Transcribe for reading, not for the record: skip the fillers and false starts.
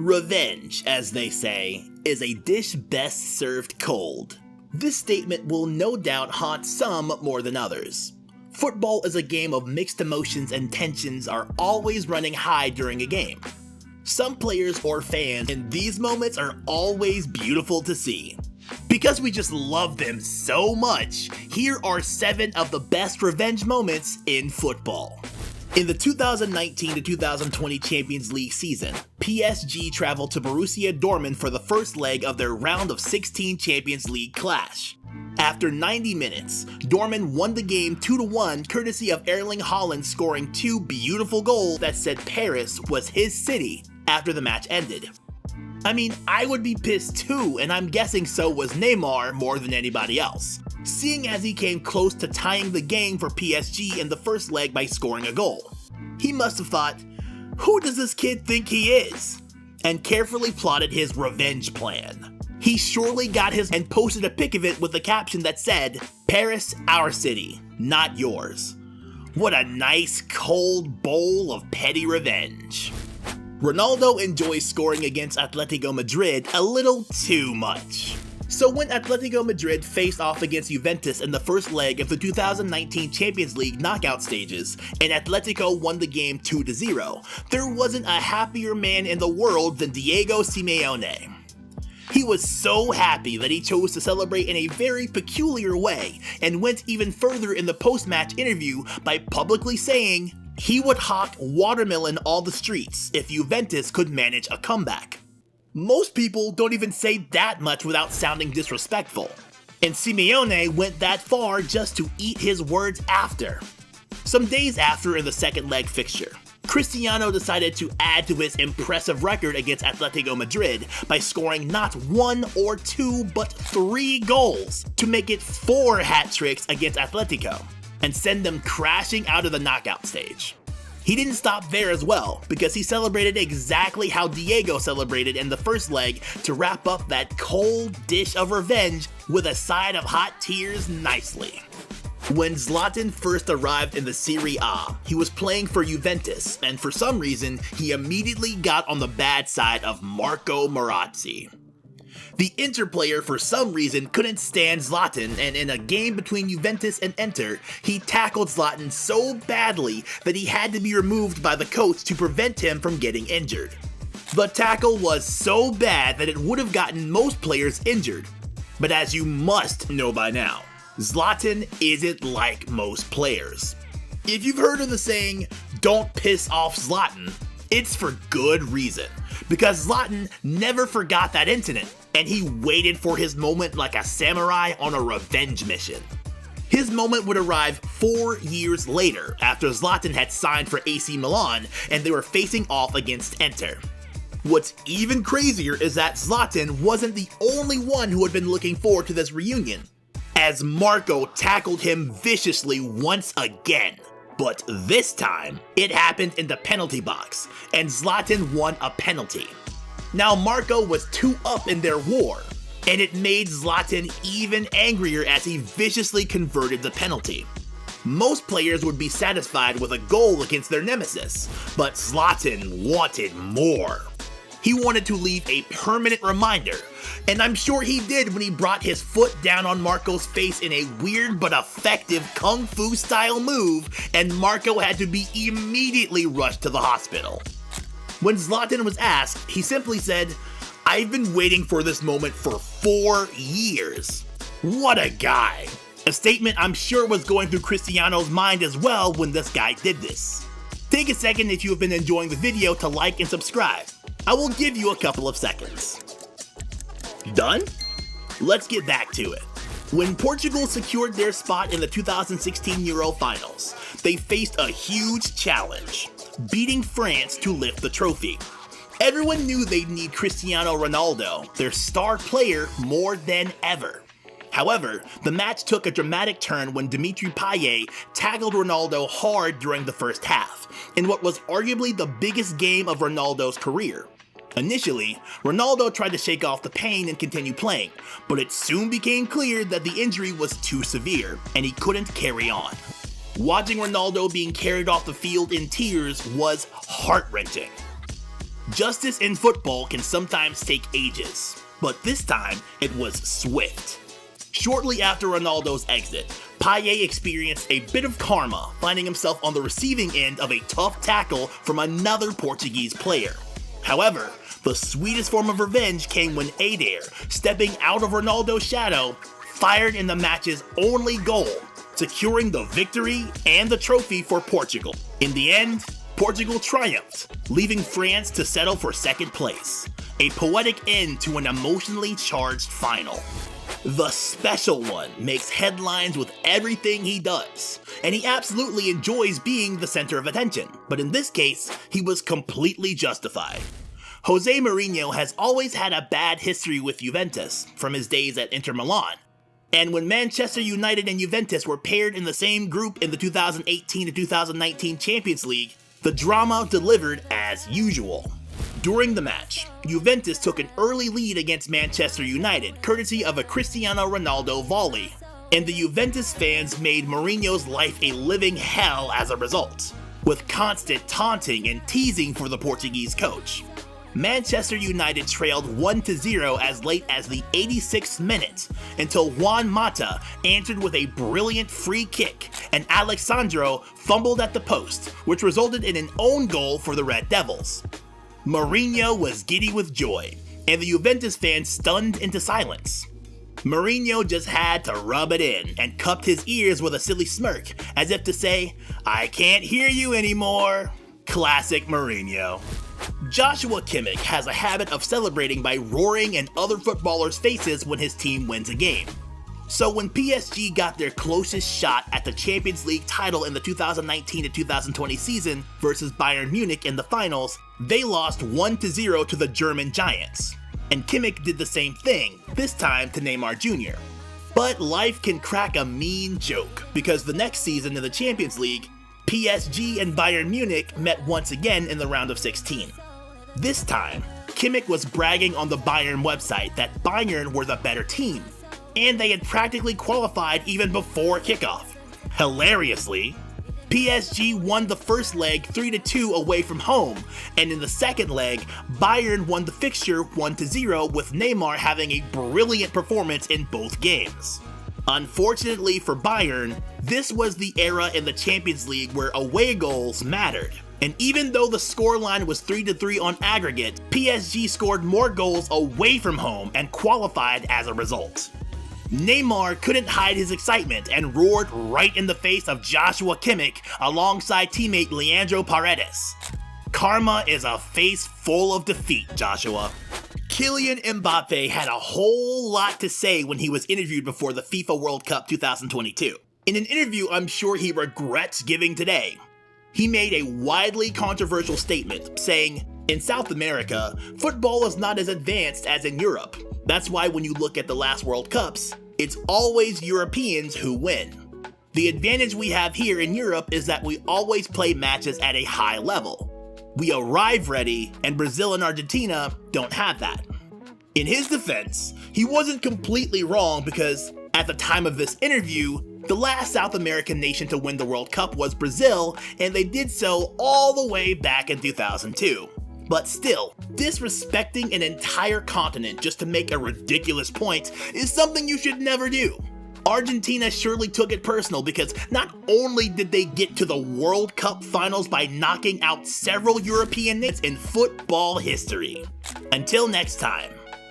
Revenge, as they say, is a dish best served cold. This statement will no doubt haunt some more than others. Football is a game of mixed emotions and tensions are always running high during a game. Some players or fans in these moments are always beautiful to see. Because we just love them so much, here are 7 of the best revenge moments in football. In the 2019-2020 Champions League season, PSG traveled to Borussia Dortmund for the first leg of their round of 16 Champions League clash. After 90 minutes, Dortmund won the game 2-1 courtesy of Erling Haaland scoring 2 beautiful goals that said Paris was his city after the match ended. I mean, I would be pissed too, and I'm guessing so was Neymar more than anybody else, seeing as he came close to tying the game for PSG in the first leg by scoring a goal. He must have thought, who does this kid think he is? And carefully plotted his revenge plan. He surely got his and posted a pic of it with the caption that said, "Paris, our city, not yours." What a nice cold bowl of petty revenge. Ronaldo enjoys scoring against Atletico Madrid a little too much. So when Atletico Madrid faced off against Juventus in the first leg of the 2019 Champions League knockout stages, and Atletico won the game 2-0, there wasn't a happier man in the world than Diego Simeone. He was so happy that he chose to celebrate in a very peculiar way, and went even further in the post-match interview by publicly saying he would hawk watermelon on the streets if Juventus could manage a comeback. Most people don't even say that much without sounding disrespectful, and Simeone went that far just to eat his words after. Some days after in the second leg fixture, Cristiano decided to add to his impressive record against Atletico Madrid by scoring not 1 or 2 but 3 goals to make it 4 hat tricks against Atletico and send them crashing out of the knockout stage. He didn't stop there as well, because he celebrated exactly how Diego celebrated in the first leg to wrap up that cold dish of revenge with a side of hot tears nicely. When Zlatan first arrived in the Serie A, he was playing for Juventus, and for some reason, he immediately got on the bad side of Marco Materazzi. The Inter player for some reason couldn't stand Zlatan, and in a game between Juventus and Inter, he tackled Zlatan so badly that he had to be removed by the coach to prevent him from getting injured. The tackle was so bad that it would have gotten most players injured. But as you must know by now, Zlatan isn't like most players. If you've heard of the saying, "Don't piss off Zlatan," it's for good reason, because Zlatan never forgot that incident, and he waited for his moment like a samurai on a revenge mission. His moment would arrive 4 years later, after Zlatan had signed for AC Milan and they were facing off against Inter. What's even crazier is that Zlatan wasn't the only one who had been looking forward to this reunion, as Marco tackled him viciously once again. But this time, it happened in the penalty box, and Zlatan won a penalty. Now Marco was 2-up in their war, and it made Zlatan even angrier as he viciously converted the penalty. Most players would be satisfied with a goal against their nemesis, but Zlatan wanted more. He wanted to leave a permanent reminder, and I'm sure he did when he brought his foot down on Marco's face in a weird but effective kung fu style move, and Marco had to be immediately rushed to the hospital. When Zlatan was asked, he simply said, "I've been waiting for this moment for 4 years." What a guy. A statement I'm sure was going through Cristiano's mind as well when this guy did this. Take a second if you have been enjoying the video to like and subscribe. I will give you a couple of seconds. Done? Let's get back to it. When Portugal secured their spot in the 2016 Euro Finals, they faced a huge challenge: beating France to lift the trophy. Everyone knew they'd need Cristiano Ronaldo, their star player, more than ever. However, the match took a dramatic turn when Dimitri Payet tackled Ronaldo hard during the first half, in what was arguably the biggest game of Ronaldo's career. Initially, Ronaldo tried to shake off the pain and continue playing, but it soon became clear that the injury was too severe, and he couldn't carry on. Watching Ronaldo being carried off the field in tears was heart-wrenching. Justice in football can sometimes take ages, but this time it was swift. Shortly after Ronaldo's exit, Payet experienced a bit of karma, finding himself on the receiving end of a tough tackle from another Portuguese player. However, the sweetest form of revenge came when Adair, stepping out of Ronaldo's shadow, fired in the match's only goal, securing the victory and the trophy for Portugal. In the end, Portugal triumphed, leaving France to settle for second place. A poetic end to an emotionally charged final. The Special One makes headlines with everything he does, and he absolutely enjoys being the center of attention, but in this case, he was completely justified. Jose Mourinho has always had a bad history with Juventus, from his days at Inter Milan. And when Manchester United and Juventus were paired in the same group in the 2018 to 2019 Champions League, the drama delivered as usual. During the match, Juventus took an early lead against Manchester United, courtesy of a Cristiano Ronaldo volley, and the Juventus fans made Mourinho's life a living hell as a result, with constant taunting and teasing for the Portuguese coach. Manchester United trailed 1-0 as late as the 86th minute, until Juan Mata answered with a brilliant free kick, and Alexandro fumbled at the post, which resulted in an own goal for the Red Devils. Mourinho was giddy with joy, and the Juventus fans stunned into silence. Mourinho just had to rub it in and cupped his ears with a silly smirk, as if to say, "I can't hear you anymore." Classic Mourinho. Joshua Kimmich has a habit of celebrating by roaring in other footballers' faces when his team wins a game. So when PSG got their closest shot at the Champions League title in the 2019 to 2020 season versus Bayern Munich in the finals, they lost 1-0 to the German Giants. And Kimmich did the same thing, this time to Neymar Jr. But life can crack a mean joke, because the next season in the Champions League, PSG and Bayern Munich met once again in the round of 16. This time, Kimmich was bragging on the Bayern website that Bayern were the better team, and they had practically qualified even before kickoff. Hilariously, PSG won the first leg 3-2 away from home, and in the second leg, Bayern won the fixture 1-0 with Neymar having a brilliant performance in both games. Unfortunately for Bayern, this was the era in the Champions League where away goals mattered. And even though the scoreline was 3-3 on aggregate, PSG scored more goals away from home and qualified as a result. Neymar couldn't hide his excitement and roared right in the face of Joshua Kimmich alongside teammate Leandro Paredes. Karma is a face full of defeat, Joshua. Kylian Mbappe had a whole lot to say when he was interviewed before the FIFA World Cup 2022. In an interview I'm sure he regrets giving today, he made a widely controversial statement saying, "In South America, football is not as advanced as in Europe. That's why when you look at the last World Cups, it's always Europeans who win. The advantage we have here in Europe is that we always play matches at a high level. We arrive ready, and Brazil and Argentina don't have that." In his defense, he wasn't completely wrong because, at the time of this interview, the last South American nation to win the World Cup was Brazil, and they did so all the way back in 2002. But still, disrespecting an entire continent just to make a ridiculous point is something you should never do. Argentina surely took it personal because not only did they get to the World Cup finals by knocking out several European nations in football history. Until next time.